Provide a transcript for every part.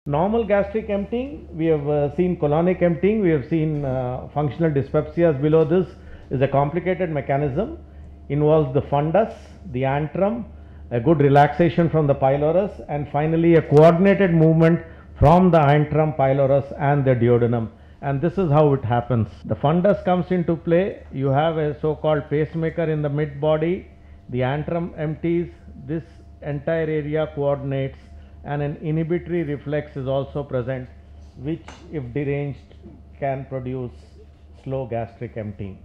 Normal gastric emptying, we have seen colonic emptying, we have seen functional dyspepsias. Below this is a complicated mechanism, involves the fundus, the antrum, a good relaxation from the pylorus, and finally a coordinated movement from the antrum, pylorus and the duodenum. And this is how it happens. The fundus comes into play, you have a so-called pacemaker in the mid body, the antrum empties, this entire area coordinates, and an inhibitory reflex is also present, which if deranged can produce slow gastric emptying.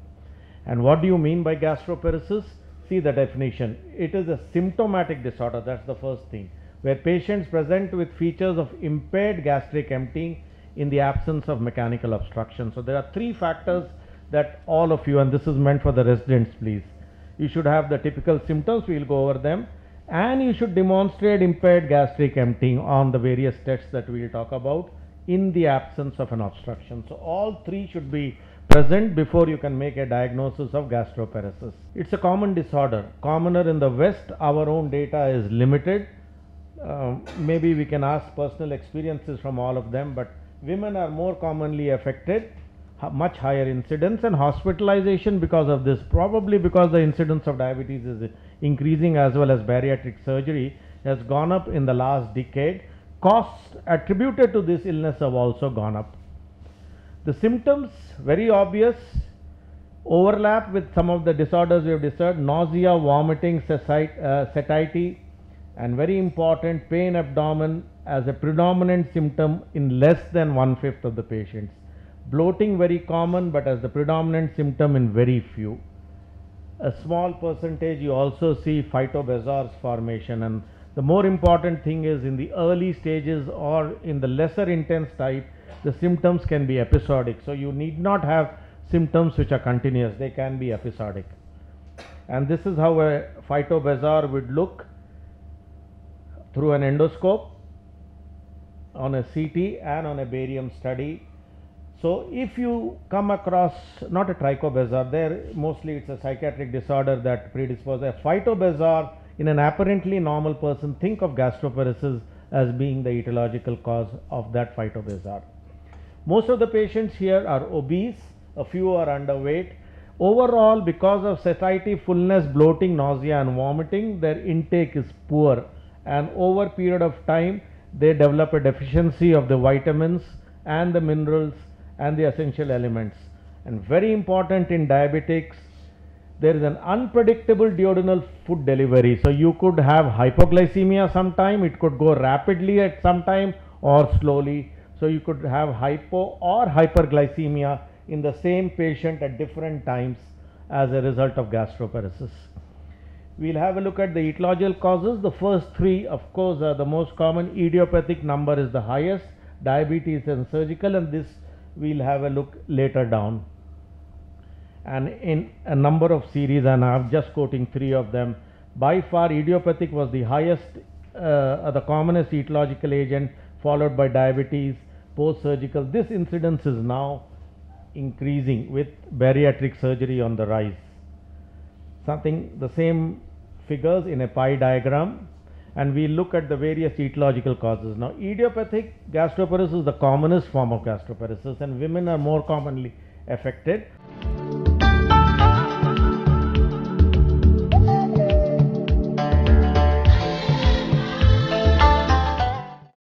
And what do you mean by gastroparesis? See the definition. It is a symptomatic disorder, that's the first thing, where patients present with features of impaired gastric emptying in the absence of mechanical obstruction. So there are three factors that all of you, and this is meant for the residents please, you should have the typical symptoms, we will go over them, and you should demonstrate impaired gastric emptying on the various tests that we will talk about in the absence of an obstruction. So all three should be present before you can make a diagnosis of gastroparesis. It's a common disorder, commoner in the West. Our own data is limited. Maybe we can ask personal experiences from all of them, but women are more commonly affected, much higher incidence, and hospitalization because of this, probably because the incidence of diabetes is increasing as well as bariatric surgery has gone up in the last decade. Costs attributed to this illness have also gone up. The symptoms, very obvious, overlap with some of the disorders we have discussed: nausea, vomiting, satiety, and very important, pain abdomen as a predominant symptom in less than 1/5 of the patients. Bloating very common, but as the predominant symptom in very few. A small percentage you also see phytobazars formation, and the more important thing is in the early stages or in the lesser intense type, the symptoms can be episodic. So you need not have symptoms which are continuous, they can be episodic. And this is how a phytobazar would look through an endoscope, on a CT and on a barium study. So if you come across not a trichobazar, there mostly it's a psychiatric disorder that predisposes a phytobazar in an apparently normal person, think of gastroparesis as being the etiological cause of that phytobazar. Most of the patients here are obese, a few are underweight. Overall, because of satiety, fullness, bloating, nausea and vomiting, their intake is poor, and over a period of time they develop a deficiency of the vitamins and the minerals and the essential elements. And very important in diabetics, there is an unpredictable duodenal food delivery. So you could have hypoglycemia sometime, it could go rapidly at some time or slowly. So you could have hypo or hyperglycemia in the same patient at different times as a result of gastroparesis. We'll have a look at the etiological causes. The first three, of course, are the most common. Idiopathic number is the highest, diabetes and surgical, and this we'll have a look later down. And in a number of series, and I'm just quoting three of them, by far idiopathic was the highest, the commonest etiological agent, followed by diabetes, post-surgical. This incidence is now increasing with bariatric surgery on the rise. The same figures in a pie diagram, and we look at the various etiological causes. Now, idiopathic gastroparesis is the commonest form of gastroparesis, and women are more commonly affected.